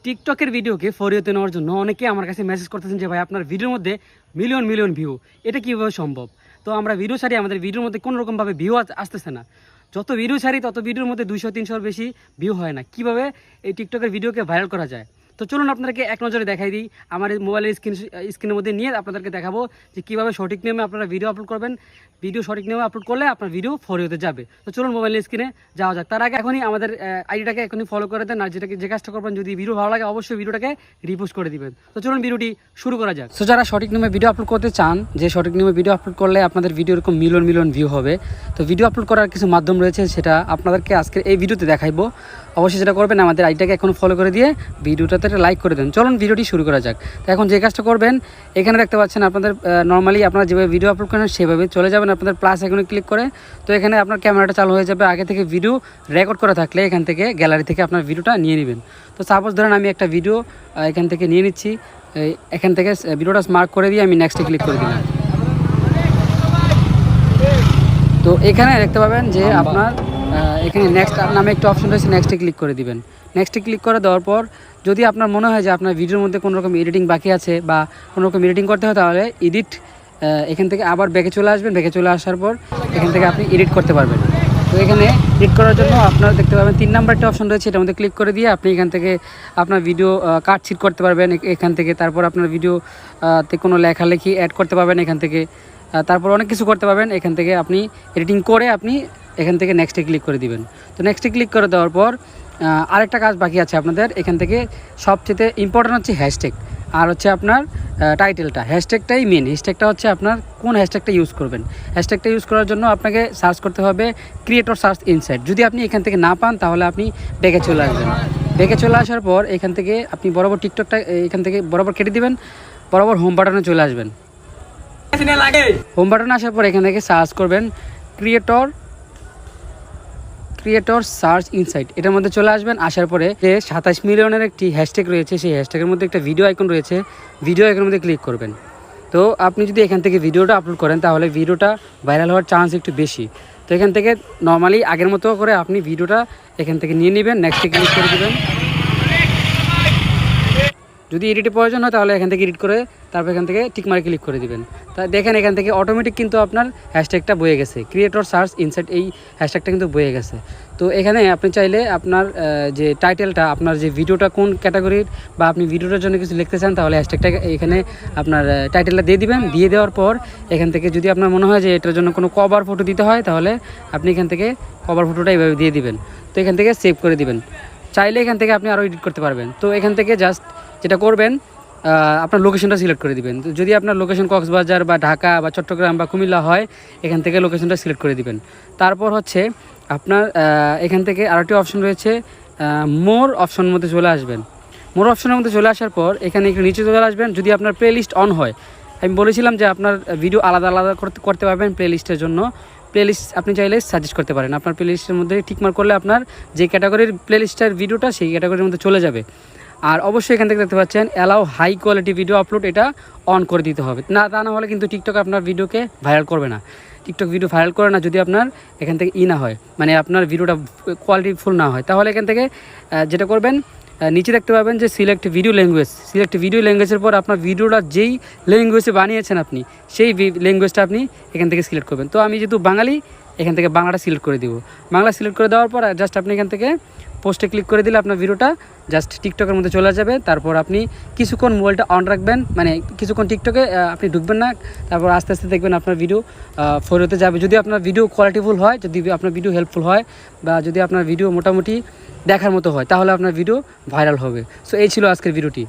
টিকটকের ভিডিওকে ফরিওতে নেওয়ার জন্য অনেকে আমার কাছে মেসেজ করতেছেন যে ভাই আপনার ভিডিওর মধ্যে মিলিয়ন মিলিয়ন ভিউ, এটা কীভাবে সম্ভব? তো আমরা ভিডিও ছাড়ি, আমাদের ভিডিওর মধ্যে কোনো রকমভাবে ভিউ আসতেছে না। যত ভিডিও ছাড়ি তত ভিডিওর মধ্যে 200-300 বেশি ভিউ হয় না। কিভাবে এই টিকটকের ভিডিওকে ভাইরাল করা যায়? তো চলুন আপনাদেরকে এক নজরে দেখাই দিই। আমার এই মোবাইলের স্ক্রিনের মধ্যে নিয়ে আপনাদেরকে দেখাবো যে কীভাবে সঠিক নিয়মে আপনারা ভিডিও আপলোড করবেন। ভিডিও সঠিক নিয়মে আপলোড করলে আপনার ভিডিও ফরিওতে যাবে। তো চলুন মোবাইলের স্ক্রিনে যাওয়া যাক। তার আগে এখনই আমাদের আইডিটাকে এখনই ফলো করে দেন, আর যে কাজটা করবেন, যদি ভিডিও ভালো লাগে অবশ্যই ভিডিওটাকে রিপোস্ট করে দিবেন। তো চলুন ভিডিওটি শুরু করা যাক। তো যারা সঠিক নিয়মে ভিডিও আপলোড করতে চান, যে সঠিক নিয়মে ভিডিও আপলোড করলে আপনাদের ভিডিও এরকম মিলিয়ন মিলিয়ন ভিউ হবে, তো ভিডিও আপলোড করার কিছু মাধ্যম রয়েছে, সেটা আপনাদেরকে আজকে এই ভিডিওতে দেখাইবো। অবশ্যই যেটা করবেন, আমাদের আইডিটাকে এখন ফলো করে দিয়ে ভিডিওটাতে একটা লাইক করে দেন। চলুন ভিডিওটি শুরু করা যাক। তো এখন যে কাজটা করবেন, এখানে দেখতে পাচ্ছেন আপনাদের নর্মালি আপনারা যেভাবে ভিডিও আপলোড করেন সেভাবে চলে যাবেন আপনাদের প্লাস আইকনে ক্লিক করে। তো এখানে আপনার ক্যামেরাটা চালু হয়ে যাবে। আগে থেকে ভিডিও রেকর্ড করা থাকলে এখান থেকে গ্যালারি থেকে আপনার ভিডিওটা নিয়ে নেবেন। তো সাপোজ ধরেন আমি একটা ভিডিও এখান থেকে নিয়ে নিচ্ছি, এখান থেকে ভিডিওটা মার্ক করে দিয়ে আমি নেক্সটে ক্লিক করে দিলাম। তো এখানে দেখতে পাবেন যে আপনার এখানে নেক্সট নামে একটা অপশন রয়েছে, নেক্সটে ক্লিক করে দিবেন। নেক্সটে ক্লিক করে দেওয়ার পর যদি আপনার মনে হয় যে আপনার ভিডিওর মধ্যে কোনো রকম এডিটিং বাকি আছে বা কোনো রকম এডিটিং করতে হয়, তাহলে এডিট এখান থেকে আবার ব্যাকে চলে আসবেন। ব্যাকে চলে আসার পর এখান থেকে আপনি এডিট করতে পারবেন। তো এখানে এডিট করার জন্য আপনারা দেখতে পাবেন 3 নাম্বারটা অপশন রয়েছে, এটার মধ্যে ক্লিক করে দিয়ে আপনি এখান থেকে আপনার ভিডিও কাটছিট করতে পারবেন এখান থেকে। তারপর আপনার ভিডিওতে কোনো লেখালেখি অ্যাড করতে পারবেন এখান থেকে। তারপর অনেক কিছু করতে পারবেন এখান থেকে। আপনি এডিটিং করে আপনি এখান থেকে নেক্সটে ক্লিক করে দিবেন। তো নেক্সটে ক্লিক করে দেওয়ার পর আরেকটা কাজ বাকি আছে আপনাদের। এখান থেকে সবচেয়ে ইম্পর্টেন্ট হচ্ছে হ্যাশট্যাগ, আর হচ্ছে আপনার টাইটেলটা। হ্যাশট্যাগটাই মেন। হ্যাশট্যাগটা হচ্ছে আপনার কোন হ্যাশট্যাগটা ইউজ করবেন। হ্যাশট্যাগটা ইউজ করার জন্য আপনাকে সার্চ করতে হবে ক্রিয়েটর সার্চ ইনসাইট। যদি আপনি এখান থেকে না পান, তাহলে আপনি ব্যাকে চলে আসবেন। ব্যাকে চলে আসার পর এখান থেকে আপনি বরাবর টিকটকটা এখান থেকে বরাবর কেটে দিবেন, বরাবর হোম বাটনে চলে আসবেন। হোম বাটনে আসার পর এখান থেকে সার্চ করবেন ক্রিয়েটর সার্চ ইনসাইট, এটার মধ্যে চলে আসবেন। আসার পরে যে 27 মিলিয়নের একটি হ্যাশট্যাগ রয়েছে, সেই হ্যাশট্যাগের মধ্যে একটা ভিডিও আইকন রয়েছে, ভিডিও আইকনের মধ্যে ক্লিক করবেন। তো আপনি যদি এখান থেকে ভিডিওটা আপলোড করেন, তাহলে ভিডিওটা ভাইরাল হওয়ার চান্স একটু বেশি। তো এখান থেকে নর্মালি আগের মতো করে আপনি ভিডিওটা এখান থেকে নিয়ে নেবেন, নেক্সটে ক্লিক করে দেবেন। যদি এডিটের প্রয়োজন হয়, তাহলে এখান থেকে এডিট করে তারপর এখান থেকে টিকমার্কে ক্লিক করে দিবেন। তা দেখেন এখান থেকে অটোমেটিক কিন্তু আপনার হ্যাশট্যাগটা বয়ে গেছে, ক্রিয়েটর সার্চ ইনসাইট, এই হ্যাশট্যাগটা কিন্তু বয়ে গেছে। তো এখানে আপনি চাইলে আপনার যে টাইটেলটা, আপনার যে ভিডিওটা কোন ক্যাটাগরির বা আপনি ভিডিওটার জন্য কিছু লিখতে চান, তাহলে হ্যাশট্যাগটা এখানে আপনার টাইটেলটা দিয়ে দিবেন। দিয়ে দেওয়ার পর এখান থেকে যদি আপনার মনে হয় যে এটার জন্য কোনো কভার ফটো দিতে হয়, তাহলে আপনি এখান থেকে কভার ফটোটা এইভাবে দিয়ে দিবেন। তো এখান থেকে সেভ করে দিবেন। চাইলে এখান থেকে আপনি আরও এডিট করতে পারবেন। তো এখান থেকে জাস্ট যেটা করবেন, আপনার লোকেশনটা সিলেক্ট করে দিবেন। তো যদি আপনার লোকেশন কক্সবাজার বা ঢাকা বা চট্টগ্রাম বা কুমিল্লা হয়, এখান থেকে লোকেশনটা সিলেক্ট করে দিবেন। তারপর হচ্ছে আপনার এখান থেকে আরেকটি অপশন রয়েছে, মোর অপশনের মধ্যে চলে আসবেন। মোর অপশনের মধ্যে চলে আসার পর এখানে একটু নিচে চলে আসবেন। যদি আপনার প্লে লিস্ট অন হয়, আমি বলেছিলাম যে আপনার ভিডিও আলাদা আলাদা করতে পারবেন প্লে লিস্টের জন্য। প্লে লিস্ট আপনি চাইলে সাজেস্ট করতে পারেন। আপনার প্লে লিস্টের মধ্যে টিকমার্ক করলে আপনার যে ক্যাটাগরির প্লে লিস্টের ভিডিওটা, সেই ক্যাটাগরির মধ্যে চলে যাবে। আর অবশ্যই এখান থেকে দেখতে পাচ্ছেন allow high quality video upload, এটা অন করে দিতে হবে। তা না হলে কিন্তু টিকটক আপনার ভিডিওকে ভাইরাল করবে না। টিকটক ভিডিও ভাইরাল করে না যদি আপনার এখান থেকে না হয়, মানে আপনার ভিডিওটা কোয়ালিটিফুল না হয়। তাহলে এখান থেকে যেটা করবেন, নিচে দেখতে পাবেন যে select video language. Select video ল্যাঙ্গুয়েজের পর আপনার ভিডিওটা যেই ল্যাঙ্গুয়েজে বানিয়েছেন আপনি, সেই ল্যাঙ্গুয়েজটা আপনি এখান থেকে সিলেক্ট করবেন। তো আমি যেহেতু বাঙালি, এখান থেকে বাংলাটা সিলেক্ট করে দিব। বাংলা সিলেক্ট করে দেওয়ার পর জাস্ট আপনি এখান থেকে পোস্টে ক্লিক করে দিলে আপনার ভিডিওটা জাস্ট টিকটকের মধ্যে চলে যাবে। তারপর আপনি কিছুক্ষণ মোবাইলটা অন রাখবেন, মানে কিছুক্ষণ টিকটকে আপনি ঢুকবেন না। তারপর আস্তে আস্তে দেখবেন আপনার ভিডিও ফরিওতে যাবে। যদি আপনার ভিডিও কোয়ালিটিফুল হয়, যদি আপনার ভিডিও হেল্পফুল হয়, বা যদি আপনার ভিডিও মোটামুটি দেখার মতো হয়, তাহলে আপনার ভিডিও ভাইরাল হবে। সো এই ছিল আজকের ভিডিওটি।